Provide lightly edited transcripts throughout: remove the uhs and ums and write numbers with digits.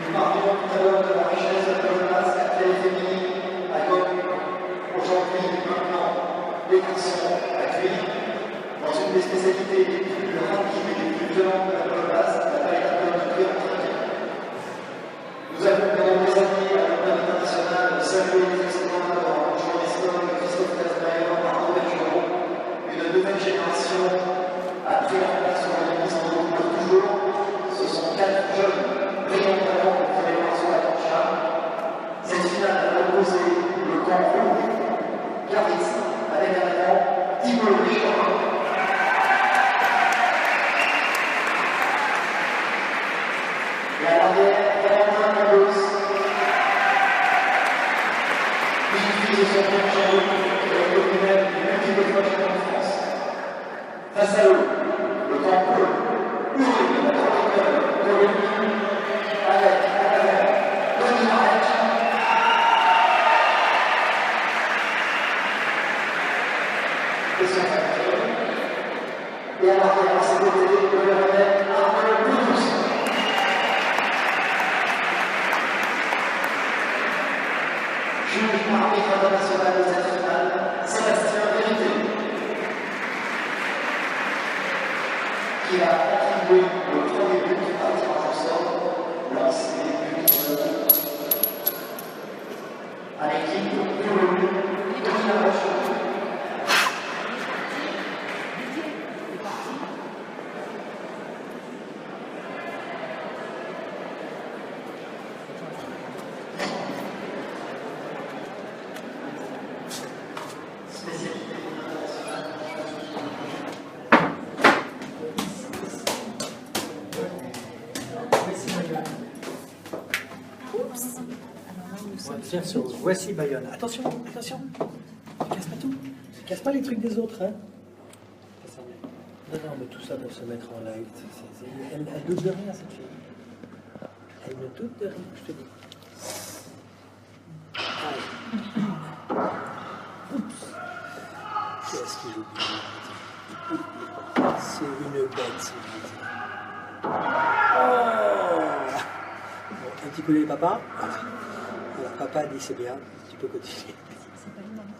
Nous parlions tout à l'heure de la richesse de la place qu'elle est féminine à Gaulle. Aujourd'hui, maintenant, les garçons accueillis dans une des spécialités les plus rapides et les plus violentes de la place, la taille d'abdominalité en traquet. Nous avons pendant des années à l'Open international salué les exploits dans Jean Riston, Christophe Casmayer, Marco Bergeron. Une nouvelle génération a pris leur place sur la liste en groupe toujours. Ce sont 4 jeunes brillants talents pour faire les mains sur la plancha. Cette finale a opposé le camp rouge, Garitz, avec un avant Thibaut Richard. Et à l'arrière, Valentin Cambos. Puis de son frère Jean-Loup, qui est le lui-même du multiple fois champion de France. Face à eux, le camp bleu, Ulrich, la chroniqueur de l'Uni, avec en avant Denis Marek. Et son facteur. Et à l'arrière, à ses côtés, le Lyonnais Arnaud Boudous. Juge arbitre international de cette finale, Sébastien Vérité, qui a attribué le premier but à tirage au sort, lancé les buts à l'équipe de la Roche. 10 sur Voici Bayonne. Attention, attention. Ne casse pas tout. Ne casse pas les trucs des autres. Hein. Non, non, mais tout ça pour se mettre en live. Elle doute de rien, cette fille. Elle ne doute de rien, je te dis. Oups. Qu'est-ce qu'il oublie? C'est une bête, c'est une. Oh. Bon, un petit coup les papa. Alors papa dit c'est bien, tu peux continuer. C'est pas le même.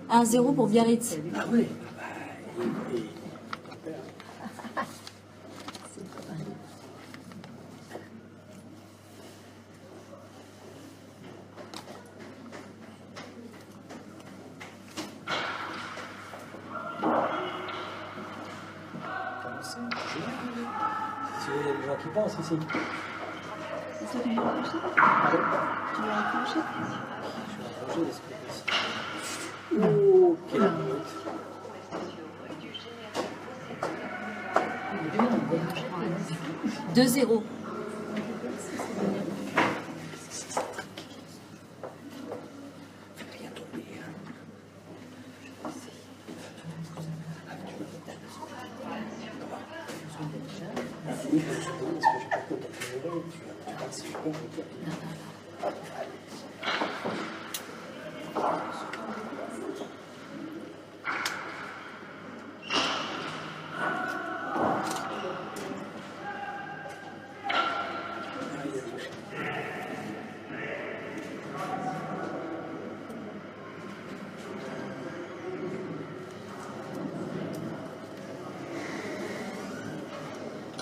Hein? 1-0 pour Biarritz. Ah oui. Il y a des gens qui pensent ici. C'est ça que tu veux enclencher? Pardon? Tu veux enclencher? Je vais enclencher l'esprit. Oh, quelle minute. 2-0. Rien tomber. Oui, je suis bon, parce que j'ai pas contacté les mails. Tu passes super bien.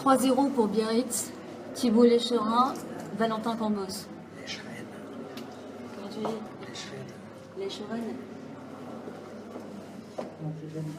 3-0 pour Biarritz, Thibaut Lécherin, Valentin Cambos. Les chaînes. Comment tu dis? Les chaînes. Lécherin. Non, c'est jamais.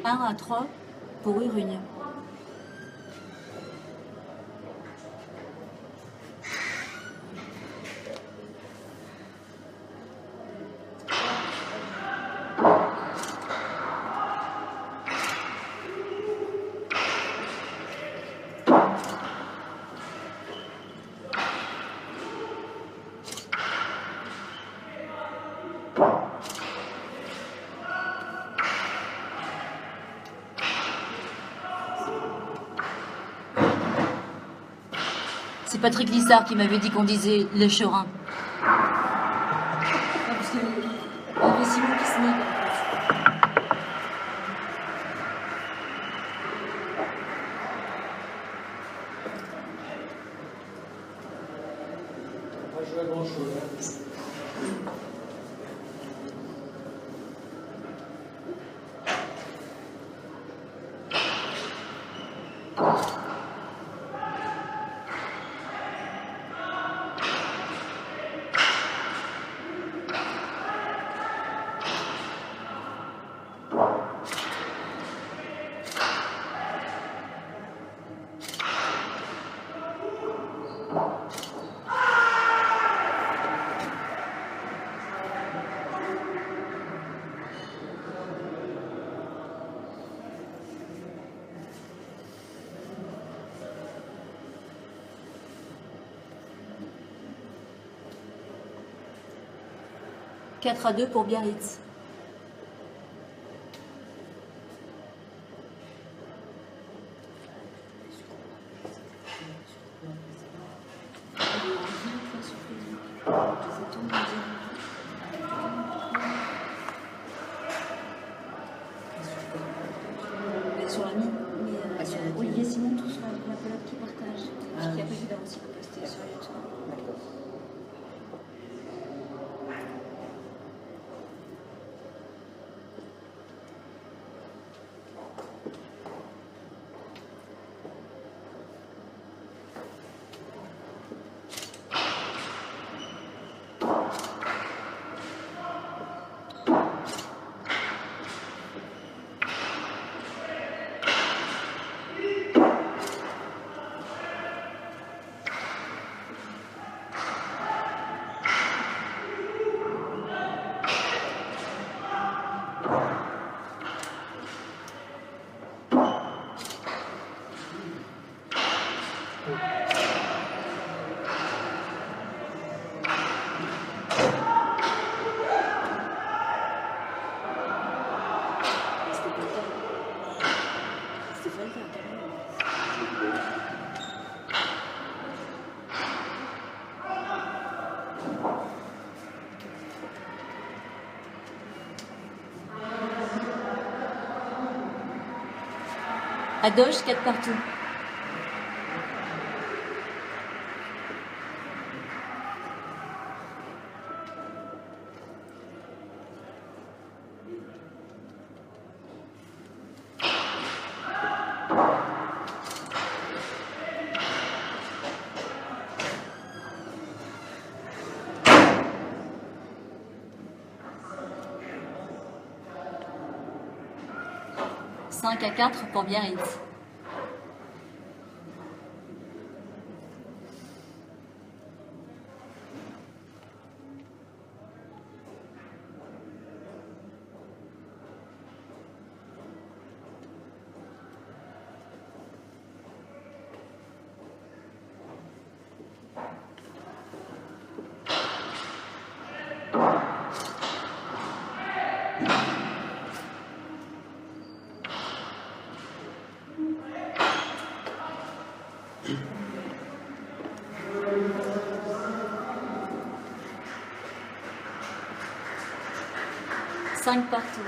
1-3 pour Urugne. C'est Patrick Lissard qui m'avait dit qu'on disait les Chorins. Parce qu'il y avait Simon qui se met. Pas joué à grand chose. « 4-2 pour Biarritz. Sur la mine, mais Olivier Simon, tout sur la pelote qui partage. Parce qu'il y a pas évidemment aussi posté sur YouTube. Adoche, 4 partout. « 5-4 pour Biarritz. Cinq partout.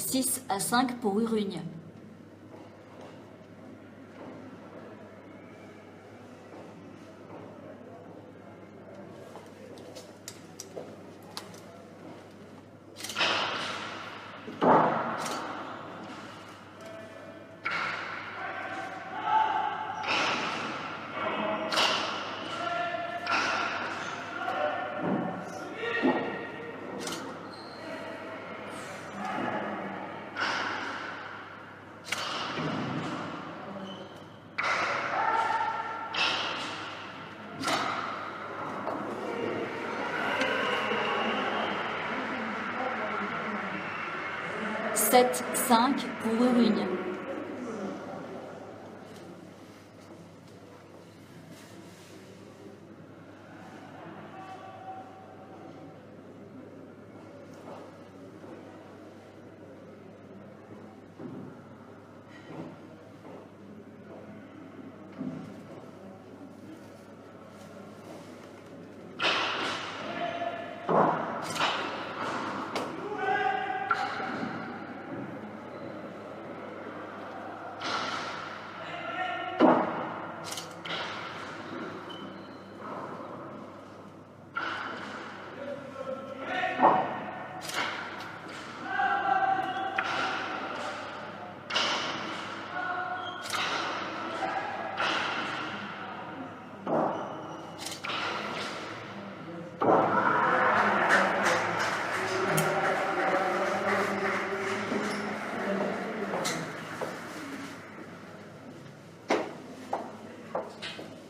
« 6-5 pour Urugne. » 7-5 pour Urugne.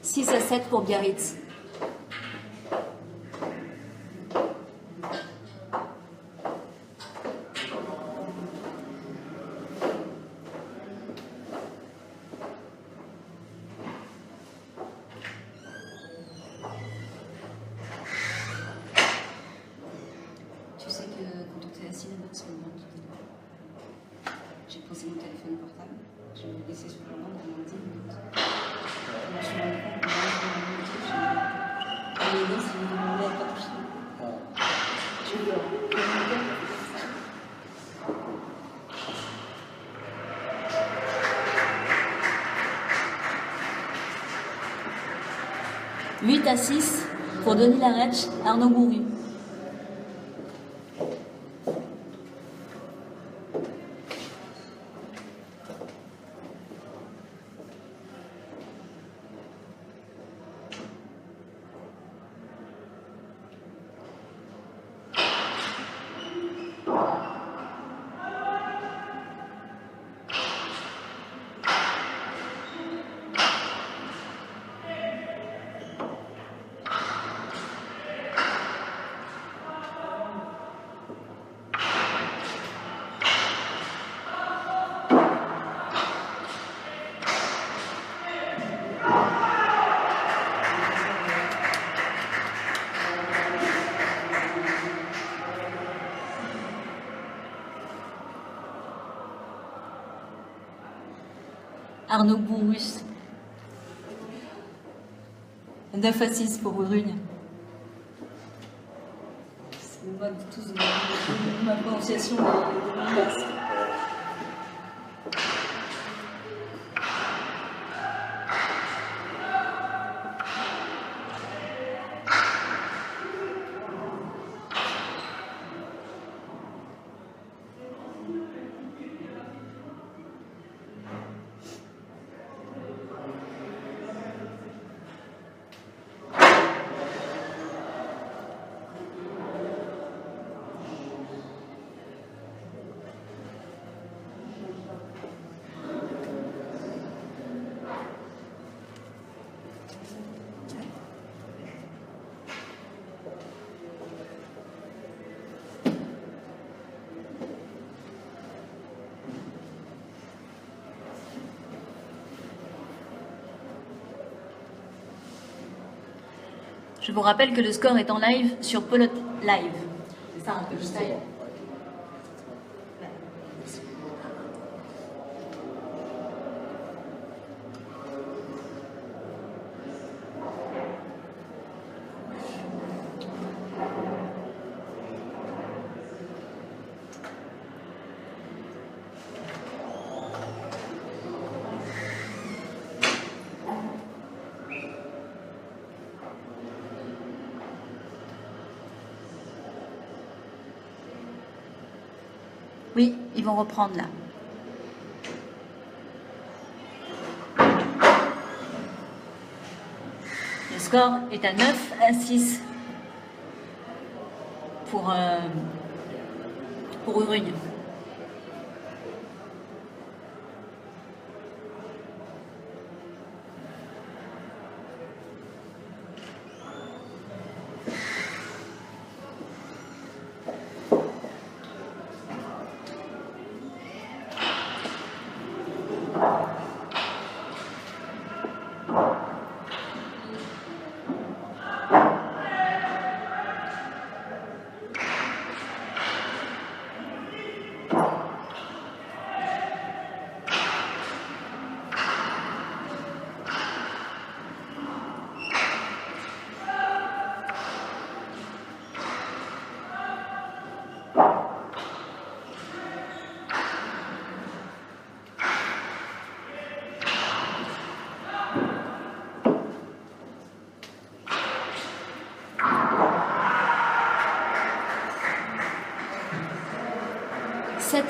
« 6-7 pour Biarritz. Tu sais que quand on était assis là-bas ce moment, j'ai posé mon téléphone portable, je l'ai laissé sur le banc pendant 10 minutes. Je me suis rendu compte que je me si vous demandez à pas toucher. Je dors. « 8-6 pour Denis Larech, Arnaud Bourru. Arnaud Bourrus. 9-6 pour Urugne. C'est le mode tous de ma prononciation des noms. Je vous rappelle que le score est en live sur Pelote Live. C'est ça un peu le style. Oui, ils vont reprendre là. Le score est à 9-6 pour Urugne.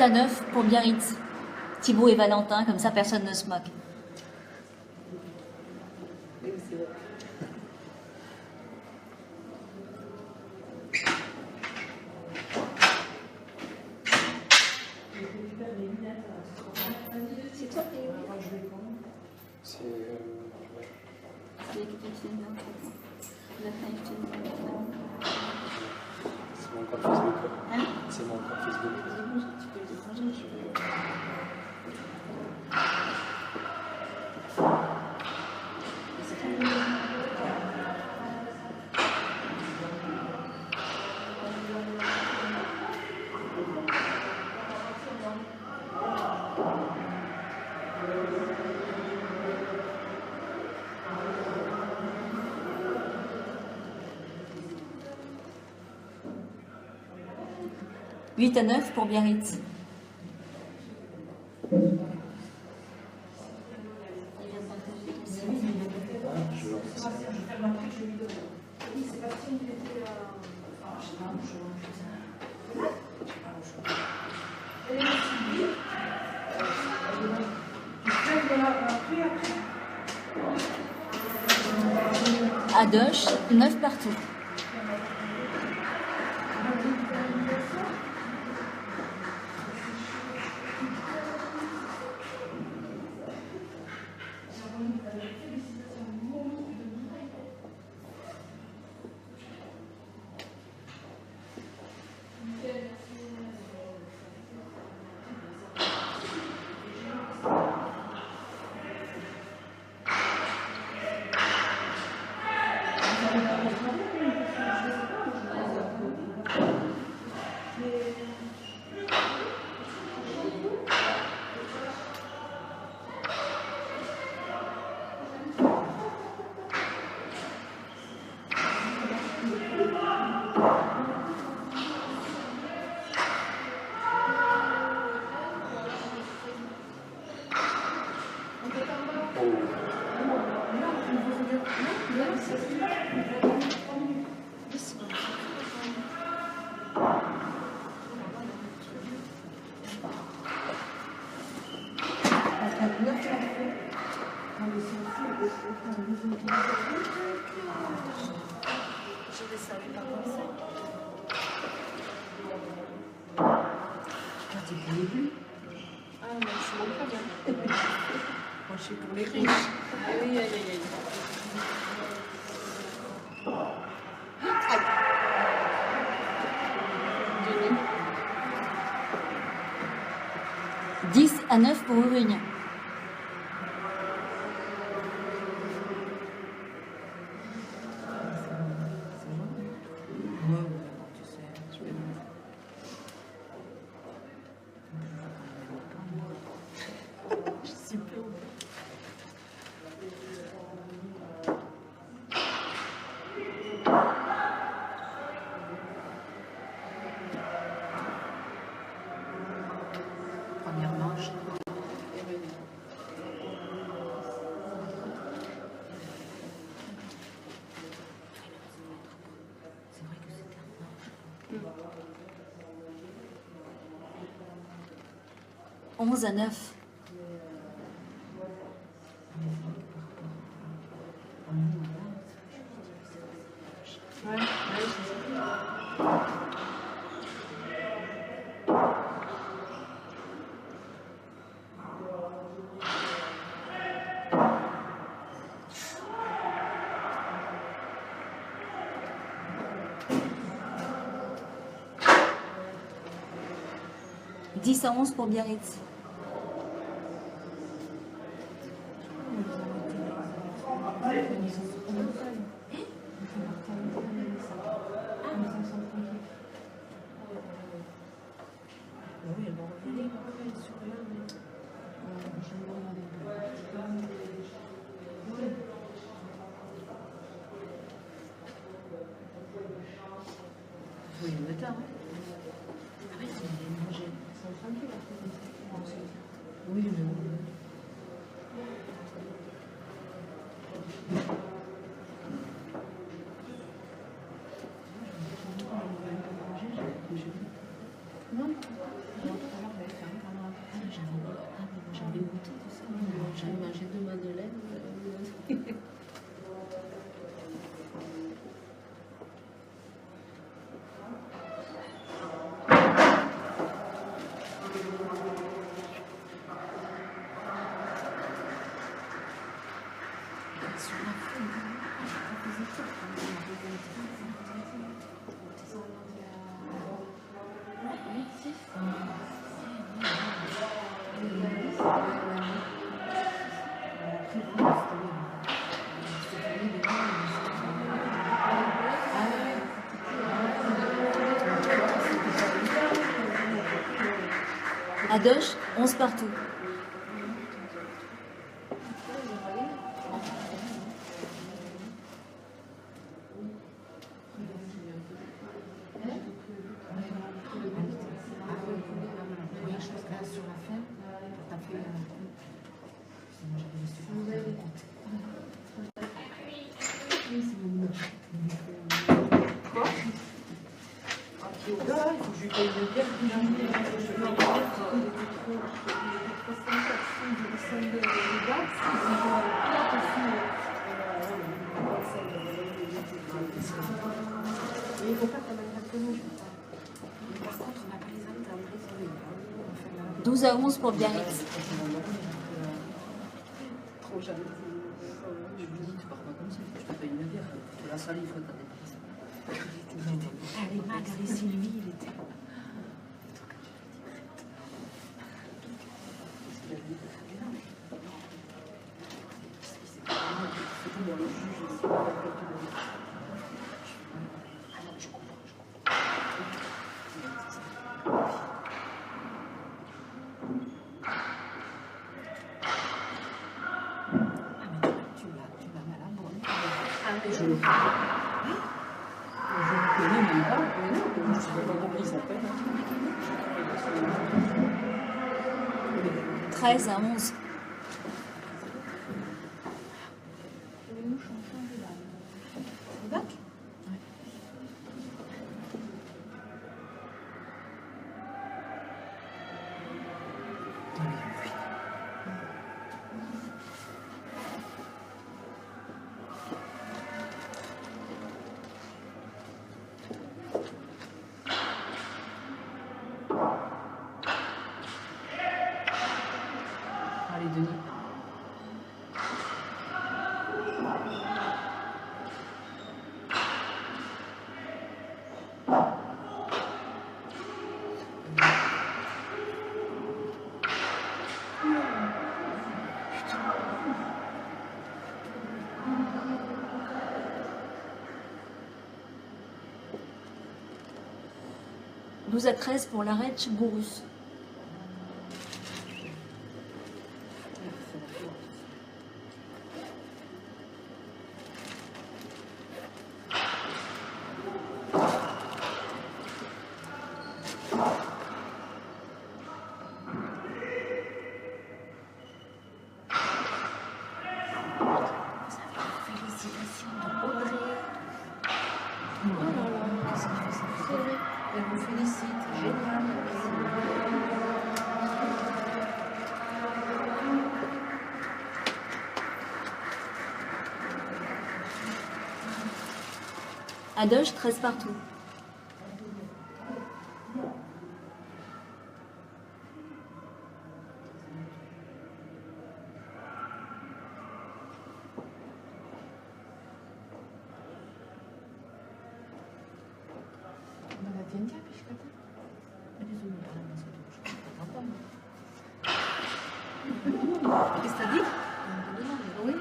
À 9 pour Biarritz. Thibaut et Valentin, comme ça personne ne se moque. C'est toi qui C'est. C'est l'équipe qui vient de C'est mon compte Facebook. Hein? C'est mon compte Facebook. Tu peux le déranger, je vais... 8 à 9 pour Biarritz. Adoche, 9 partout. Moi, je suis pour les riches. Aïe, aïe, aïe, aïe. 10 à 9 pour Urugne. Première manche. C'est vrai que c'était un manche. 11 à 9. Ouais, ouais, c'est ça. 10 à 11 pour Biarritz. Oui, elle va revenir. Sur rien, mais... Oui, le matin, hein. Oui, mais bon. Non, j'avais goûté tout ça. J'avais mangé 2 madeleines. Hadoche, 11 partout. Il faut pas que la malade nous. Par contre, on n'a pas les âmes dans 12 à 11 pour Biarritz. trop jeune. Je me dis, tu pars pas comme ça, je te paye une bière. La salle, il faut que tu Elle est mal, elle est Sylvie, il était. Je le connais même pas. Je ne sais pas comment il s'appelle. 13 à 11. Allez, Denis. « 12 à 13 pour l'Arèche Bourrus. Félicitations de Audrey. Oh là là, qu'est-ce qu'il fait ça? Elle vous félicite, génial. Hadoche, 13 partout. Qu'est-ce que t'as dit? Oui, ouais.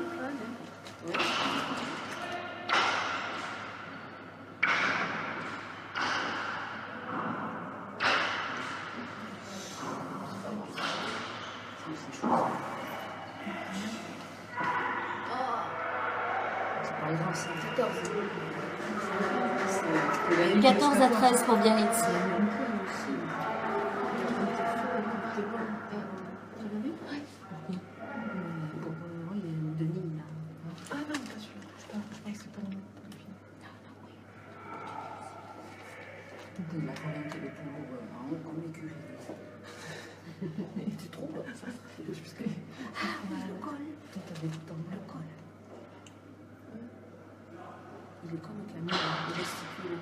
C'est pas grave, c'est 14. 14 à 13 pour Biarritz. C'est un peu aussi. Il a fallu qu'il ait pour comme écurie. Tu trouves ça? Ah, oui, le col. Toi, t'avais tout en le col. Il est comme Camille, il est stipulé.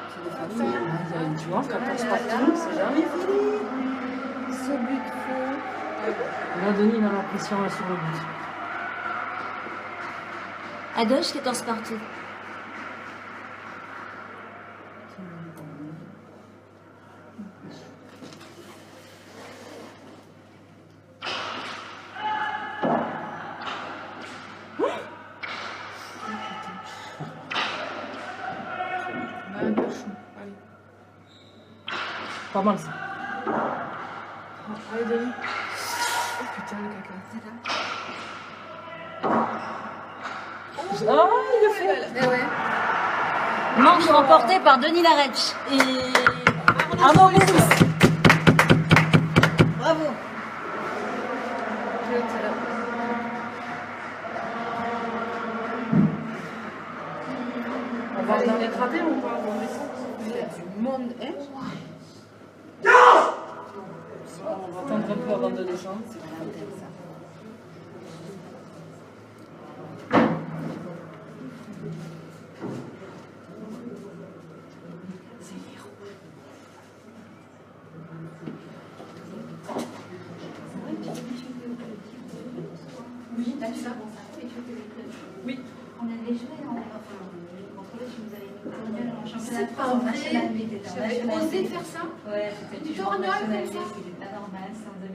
C'est des familles. Tu vois, 14 partout, c'est jamais fini. Ce but faux. Là, Denis, il a la pression là, sur le but. À gauche, 14 partout. Pas mal ça. Allez, Denis. Oh putain, le caca. Ah, il le fait. Eh ouais. Manche remportée par Denis Laretch. Et Arnaud Bourris. Bravo. On va dans les ratés ou pas? Il y a du monde, hein? On va attendre un peu avant de descendre. Oui, t'as ça. Oui. On avait joué contre eux, tu nous avais mis Torgnol en championnat. C'est pas vrai. J'avais osé faire ça. Ouais, c'était Du toujours Torgnol national, comme ça. c'était pas normal, c'est en 2011.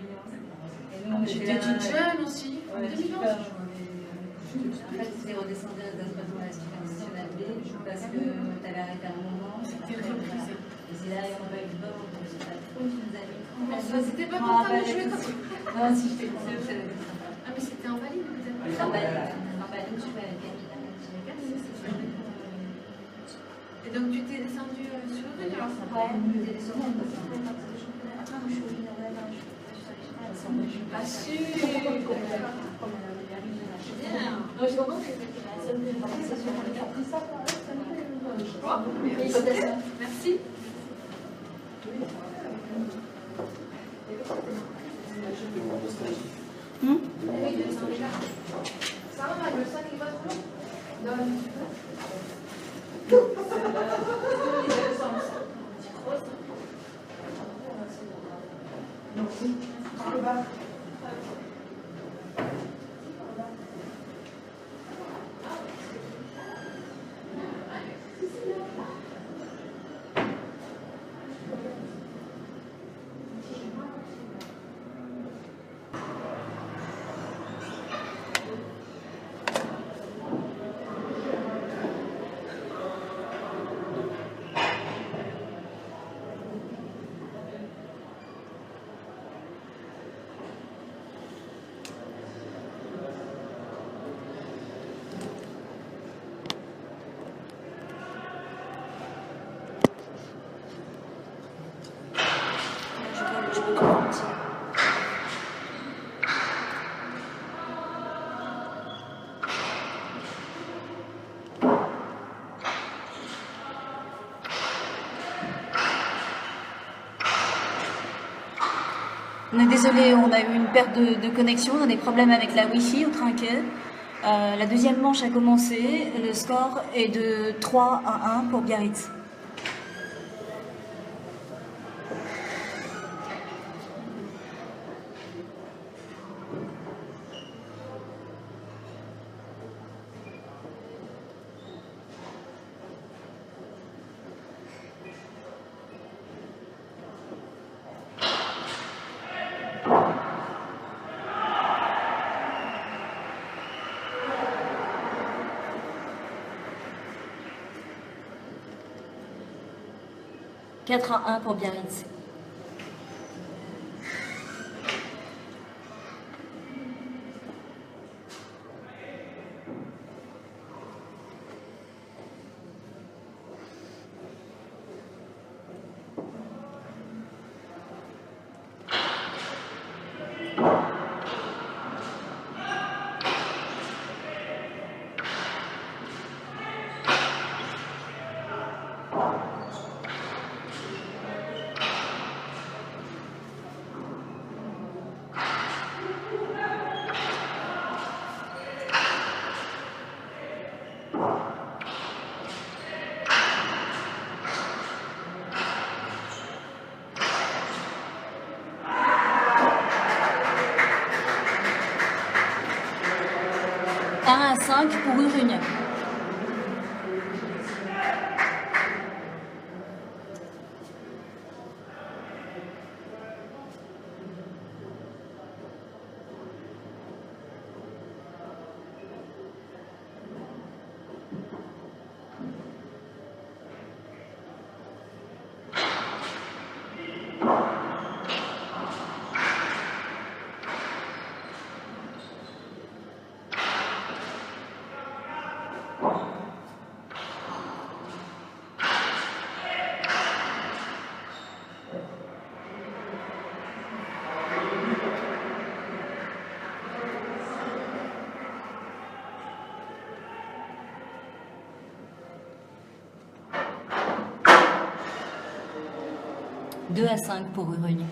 Et nous, on était J'étais là, toute jeune aussi. En Ouais, 2011. super, en fait, c'était redescendu à l'équipe nationale B parce que t'avais arrêté à un moment. C'était Après, repris. Et c'est là, on va eu le bon, on s'est pas trop, tu nous as mis. C'était pas content de jouer comme ça. Non, si, j'étais contente, ça avait été sympa. Ah, mais c'était en valide peut-être. En Baline, je vais avec Camille. Et donc tu t'es descendu sur le alors ça Ouais, on était descendu parce qu'on fait partie des championnats. Après, moi, je suis au général, je suis pas sur les chemins. Non, je comprends que c'était la seule que j'ai passée sur mon écran. Félicitations. Merci. Ça va, le 5 il va trop long? Non, Je peux comprendre. 'On est désolé, on a eu une perte de connexion, on a des problèmes avec la Wi-Fi au Trinquet. La deuxième manche a commencé, le score est de 3-1 pour Biarritz. « 4-1 pour Biarritz. 1 à 5 pour Urugne. Deux à 5 pour Urugne.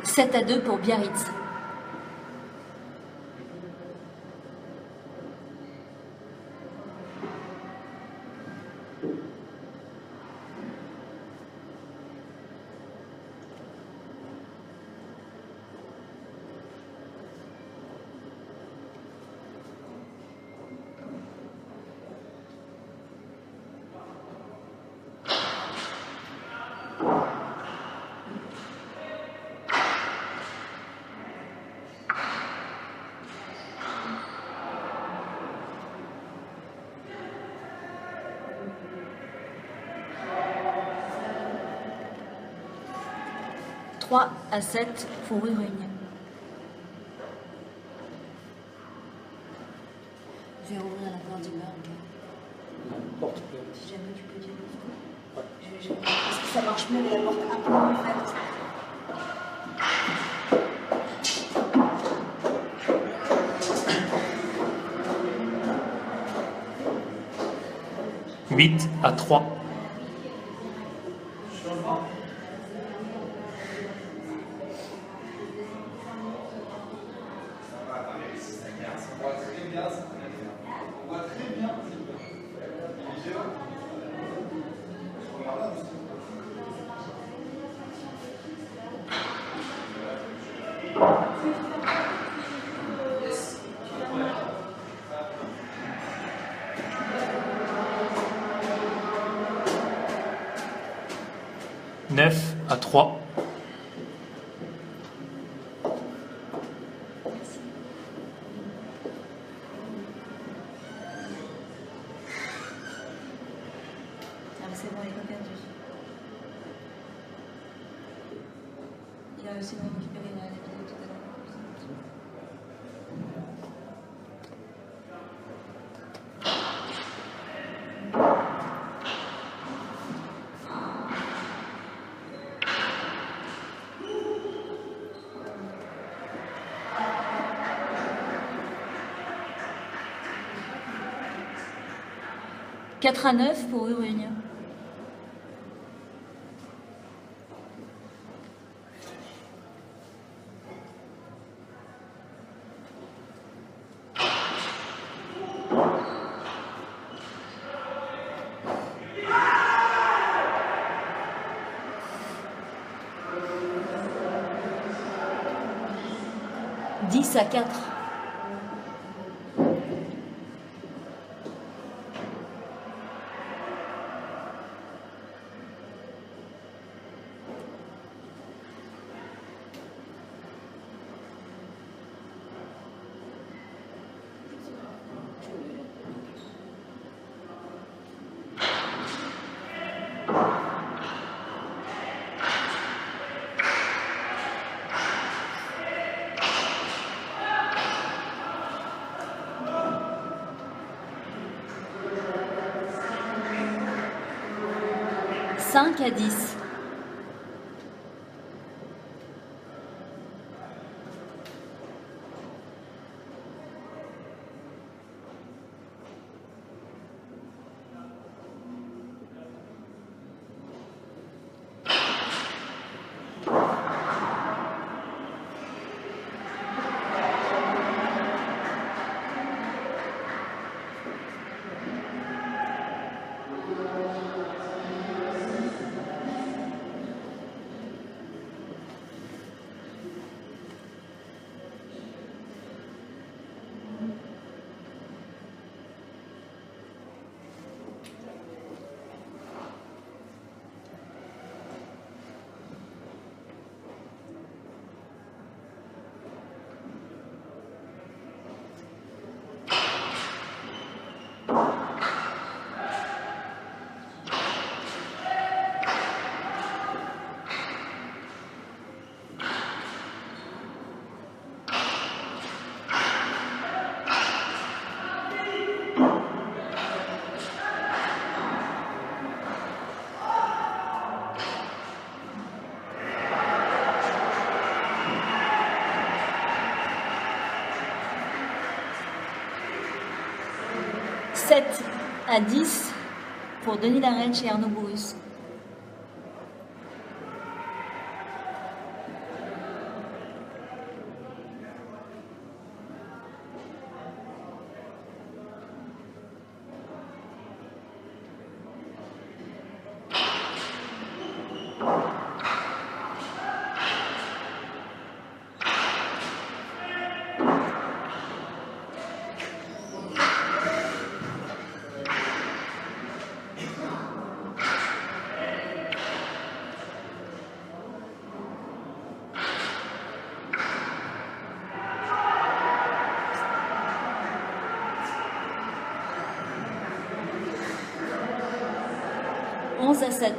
Sept à 2 pour Biarritz. Trois à 7 pour Urugne. Je vais ouvrir la porte du bar, ok. Si jamais tu peux dire parce que ça marche mieux, mais la porte un peu ouverte. Huit à 3. Neuf à 3. C'est bon, il n'est pas perdu. Il a réussi à récupérer la vidéo tout à l'heure. 4-9 pour Urugne. À 4. À 10. À 10 pour Denis Laretche et Arnaud Bourrus. À 7.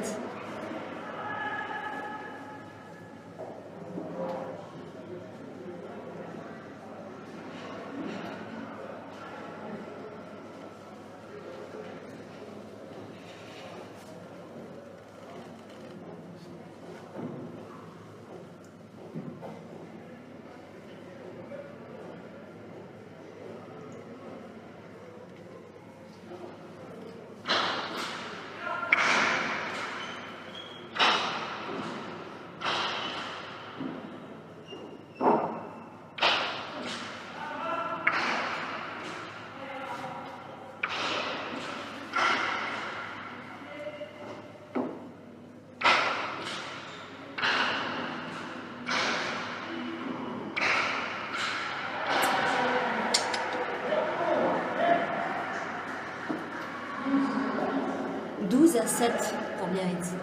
À 7 pour Biarritz.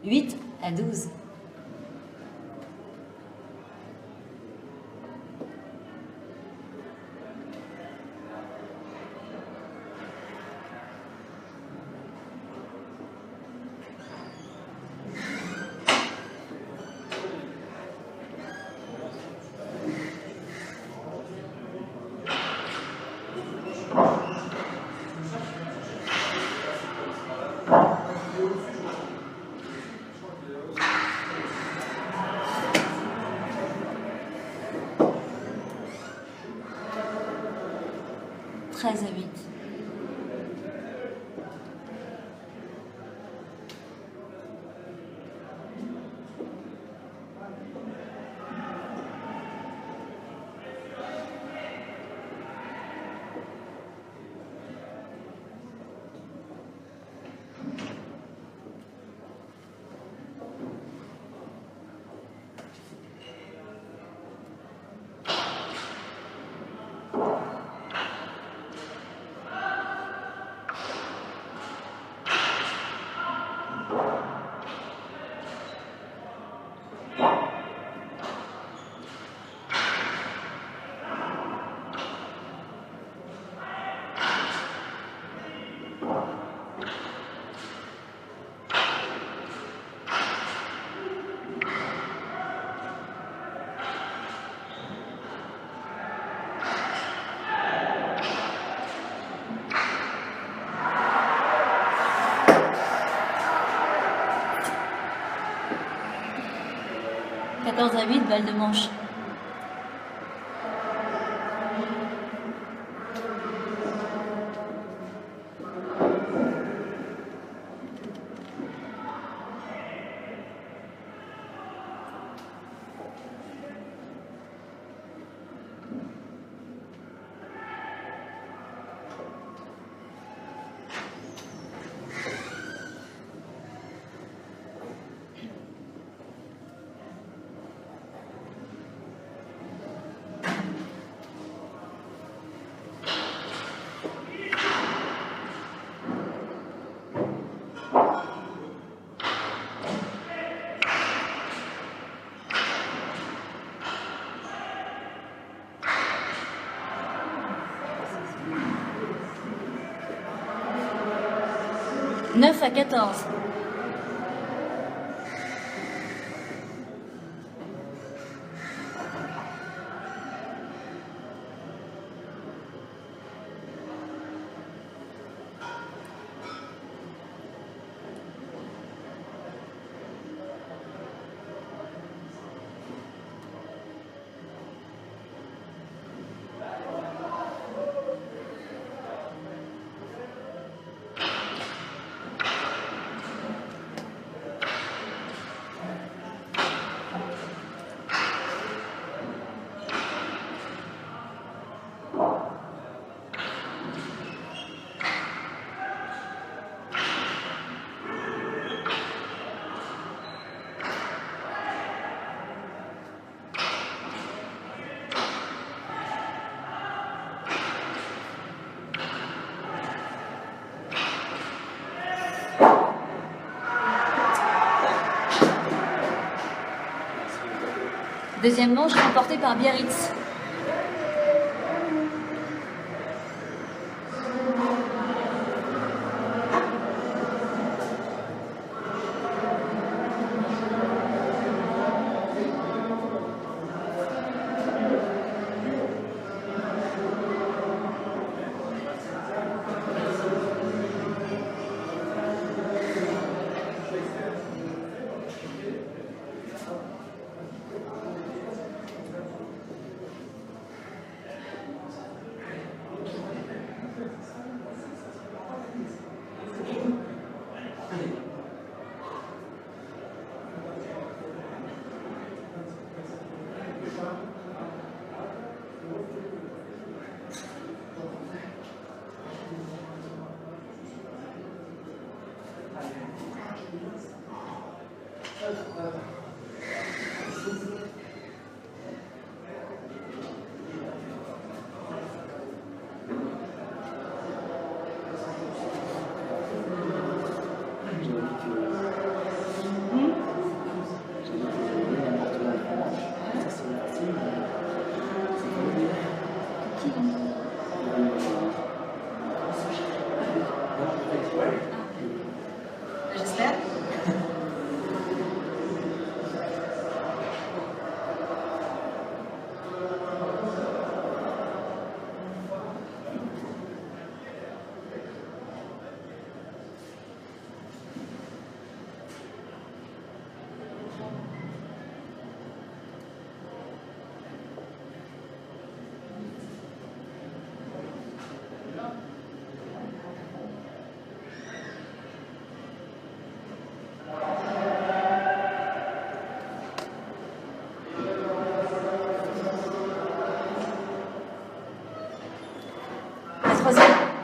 8-12. À 8. À 8, balle de manche. Neuf à 14. Deuxième manche remportée par Biarritz.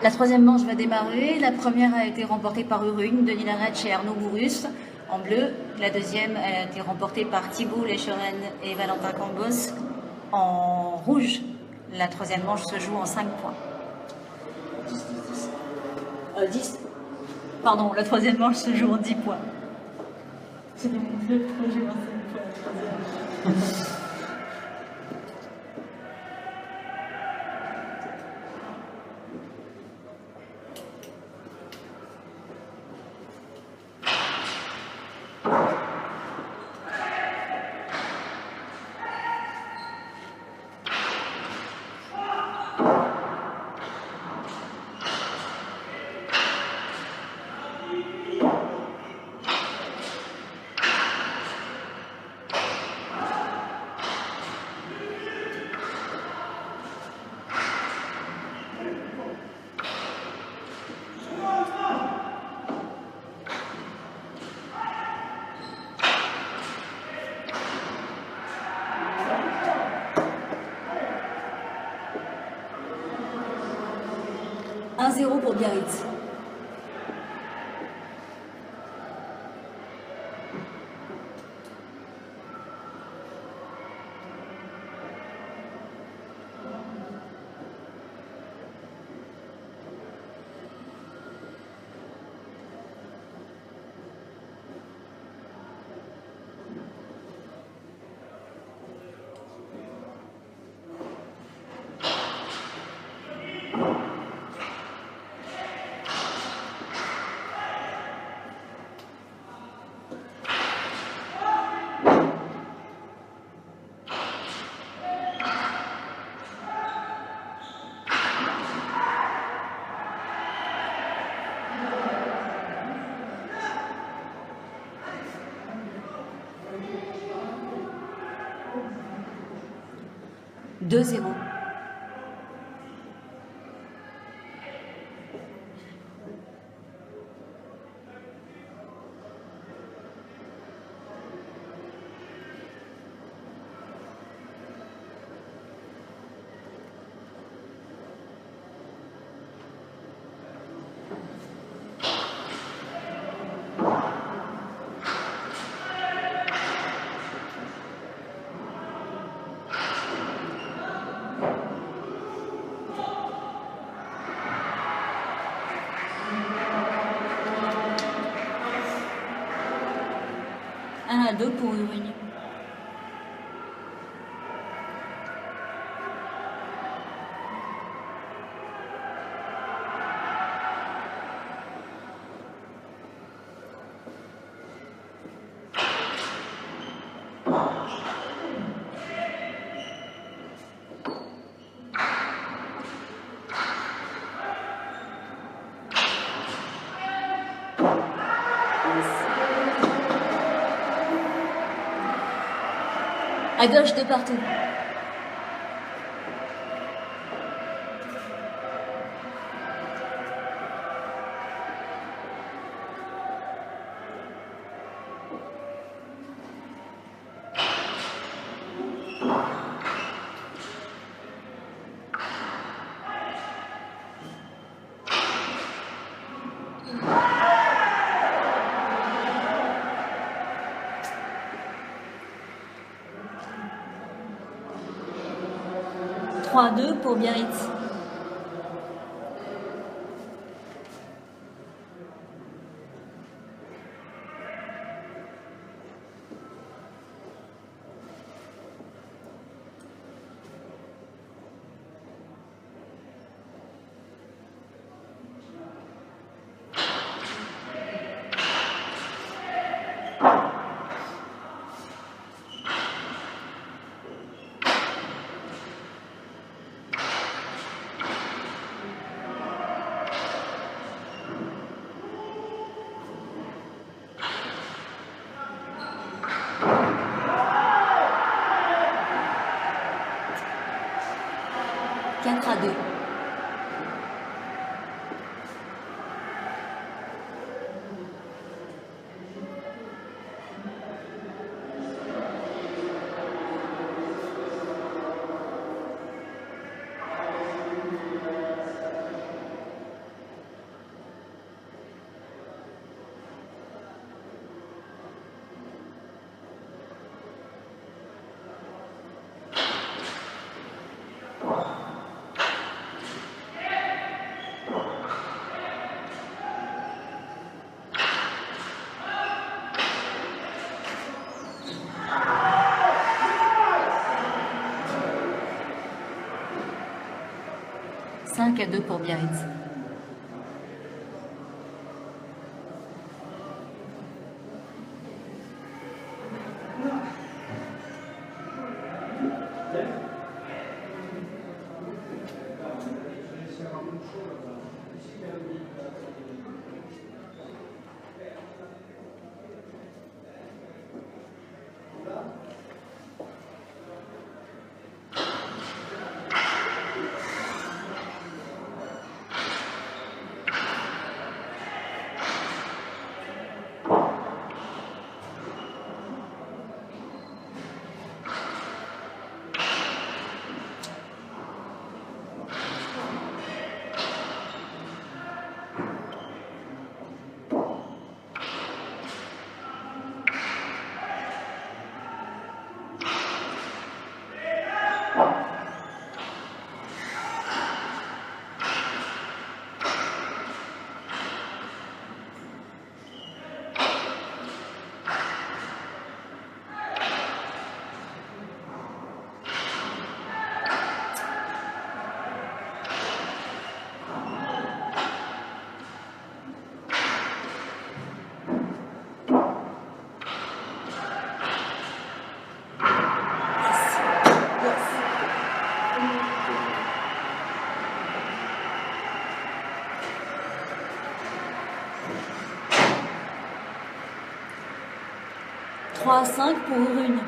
La troisième manche va démarrer. La première a été remportée par Urune, Denis Larette et Arnaud Bourrus en bleu. La deuxième a été remportée par Thibault Lécheren et Valentin Cambos en rouge. La troisième manche se joue en 5 points. 10. Pardon, la troisième manche se joue en 10 points. C'est mon Dieu, je joue en 5 points la troisième. 1-0 pour Biarritz. « 2-0. Un à 2 pour Urine. À gauche de partout. « 3-2 pour Biarritz. À 2. 5-2 pour Biarritz. « 3-5 pour Urune.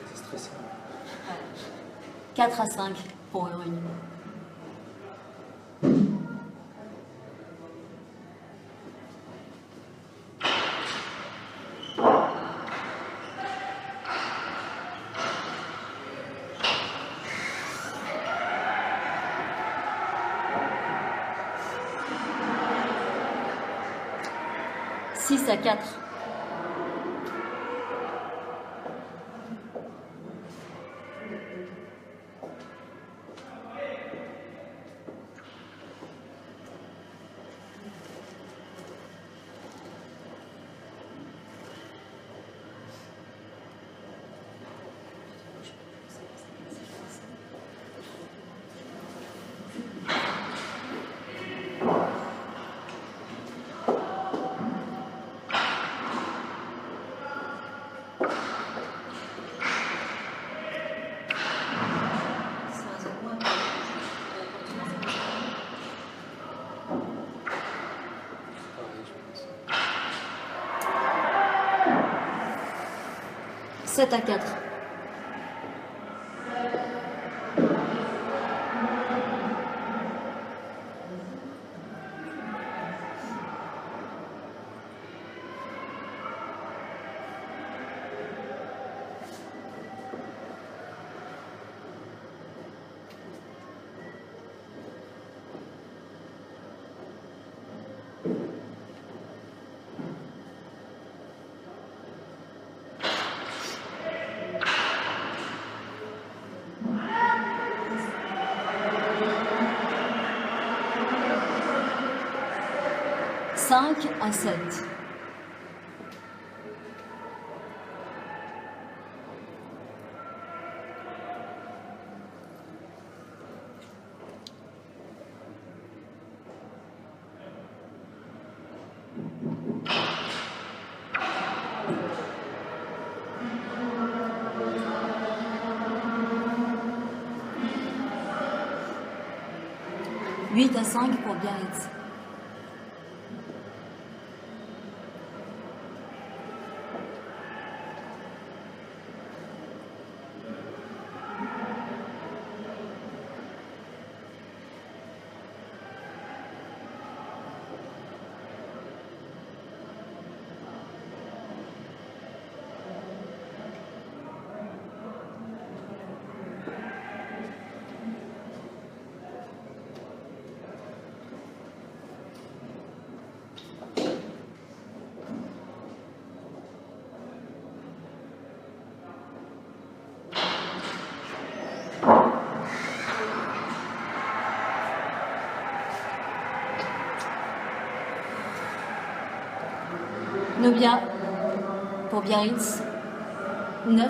C'est stressant. 4-5 pour Urune. « 6-4. » 7-4. 5-7. 8-5 pour Biarritz. Nobia pour Biarritz, 9-5.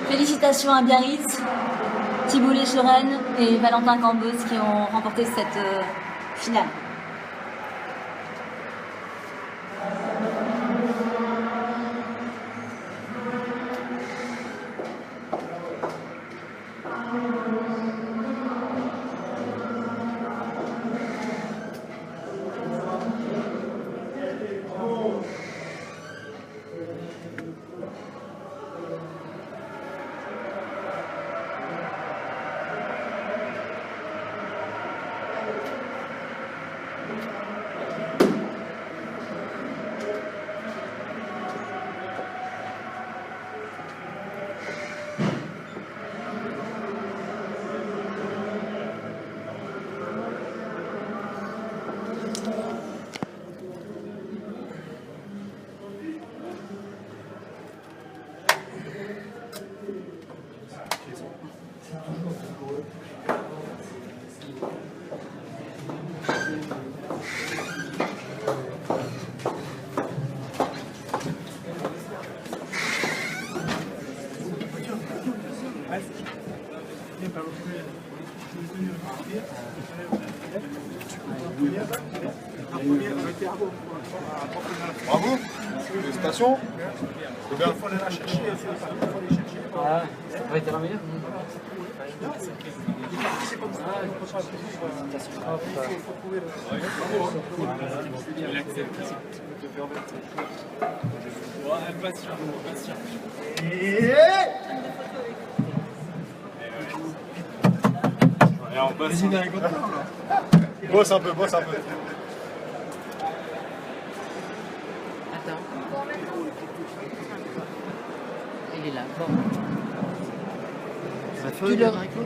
Félicitations à Biarritz, Thibault Lécheren et Valentin Cambos qui ont remporté cette finale. Bravo, félicitations. C'est bien. Ah, ça va être la meilleure. Bosse un peu, bosse un peu. Attends. Il est là. Bon.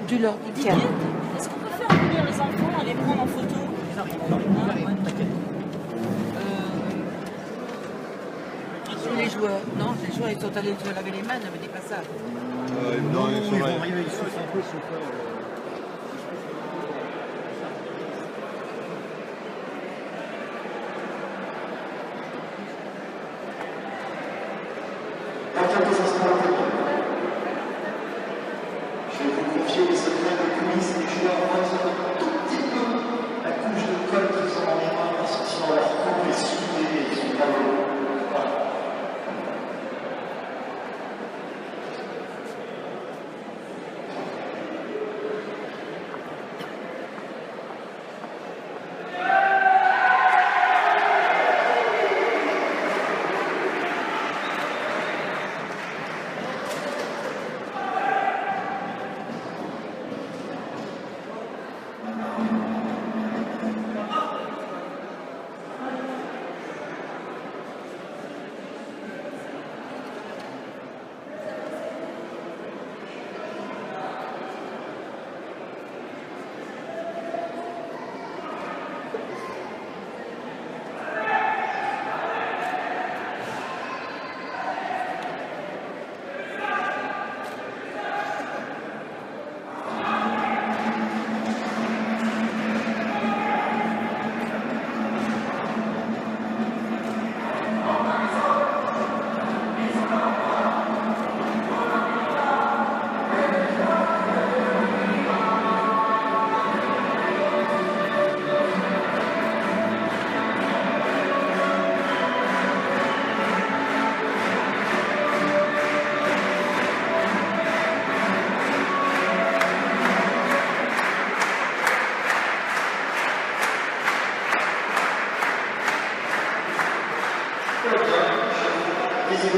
Tu leur dis calme. Est-ce qu'on peut faire venir les enfants à les prendre en photo? Les joueurs, non, les joueurs ils sont allés se laver les mains, ne me dis pas ça. Non, ils sont là. arriver, ils souffrent un peu, ils sont pas... Dans quelques instants, je vais vous confier les secrets de coulisses des joueurs retire un tout petit peu la couche de colle qu'ils ont dans les mains parce que sinon leur coupe est soudée et ils sont pas loin. Voilà.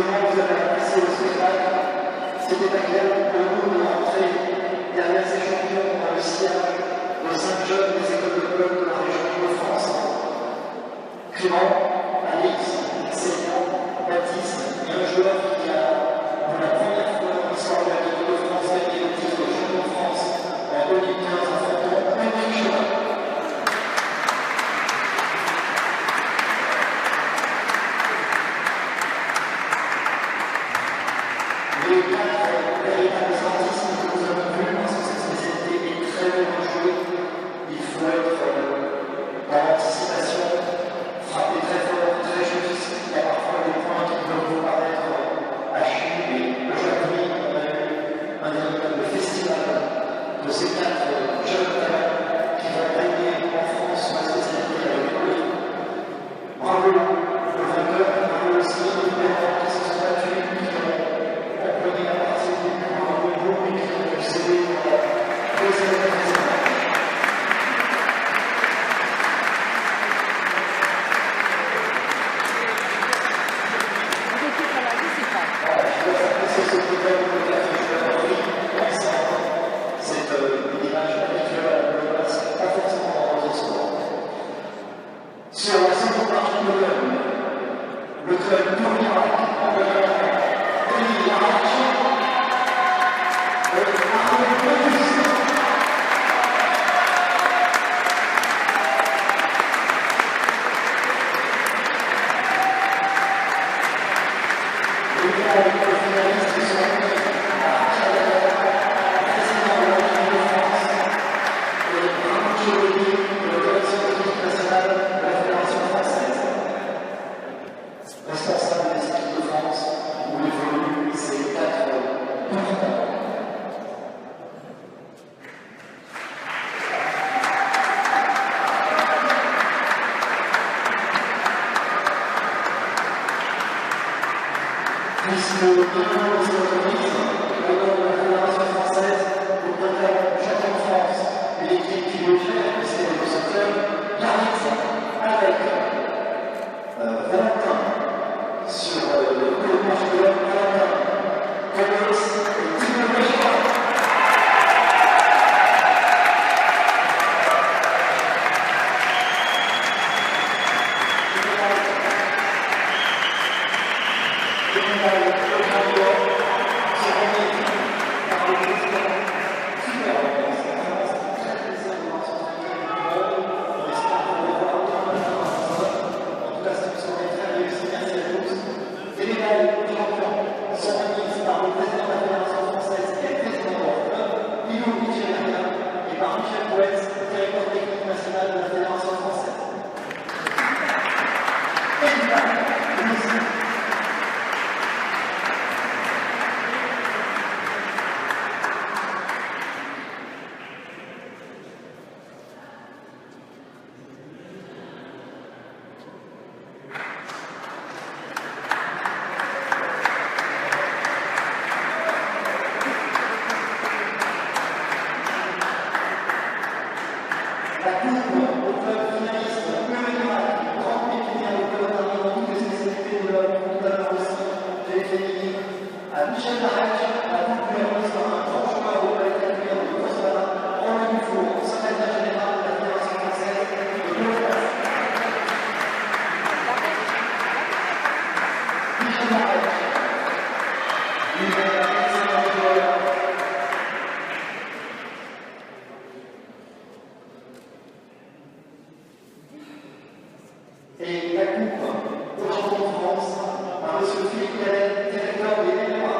Visiblement, vous avez apprécié le spectacle. C'était agréable pour nous de rentrer derrière ces champions dans le sillage de 5 jeunes des écoles de club de la région de France. Clément, Alix, Céline, Baptiste et un joueur qui a, pour la première fois dans l'histoire de la Coupe de France, gagné le titre de champion de France en 2015 à Fronton, Patrick Cheval. Les 4 véritables artistes que nous avons vus, parce que cette spécialité est très bien jouée, il faut être dans l'anticipation, frapper très fort, très juste. Il y a parfois des points qui peuvent vous paraître hachés, mais aujourd'hui, on a eu un véritable festival de ces 4 jeunes talents qui vont régner en France sur la spécialité avec eux. Bravo le vainqueur, bravo aussi les perdants qui se sont battus, qui ont compris à partir du début un bon groupe et qui ont accédé à la deuxième présentation. Sur la seconde partie de le club Tourniac, responsable des équipes de France, où évoluent ces 4 candidats. Puisque le président de cette entreprise, au nom de la Fédération française, nous préparons champion de France, une équipe qui veut faire, c'est le secteur Biarritz, avec Valentin sur le match de l'homme, Valentin, Colos et Timo Béchard. La coupe au club finaliste, le miracle, grand pétunia au club dans toutes les spécialités de l'homme, tout à l'heure aussi, les féminines, à Michel Larech, la coupe numéro 1, un grand joueur au palais capillaire de Costa, Romain Dufour, secrétaire général de la Fédération française de Polo-France. Michel Larech, excellent joueur. Et la coupe au champion de France par M. Philippe Calais, directeur des LMA,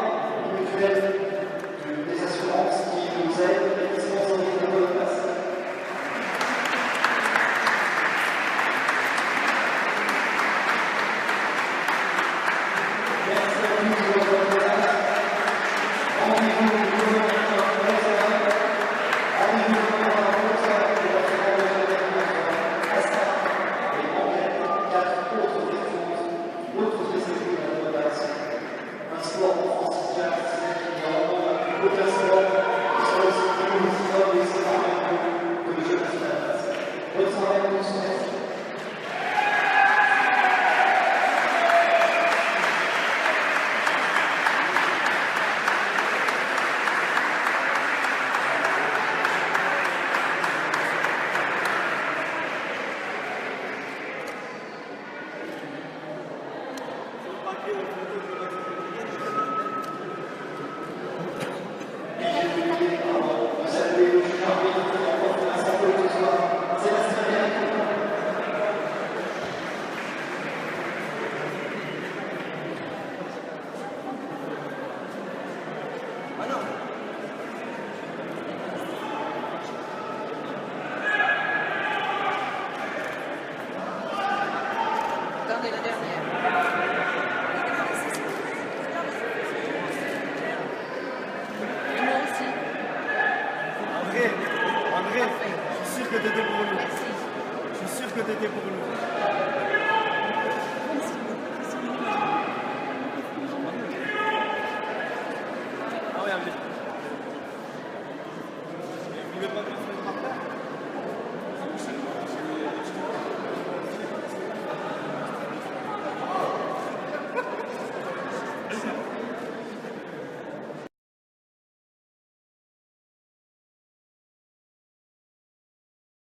regardez. Vous voulez pas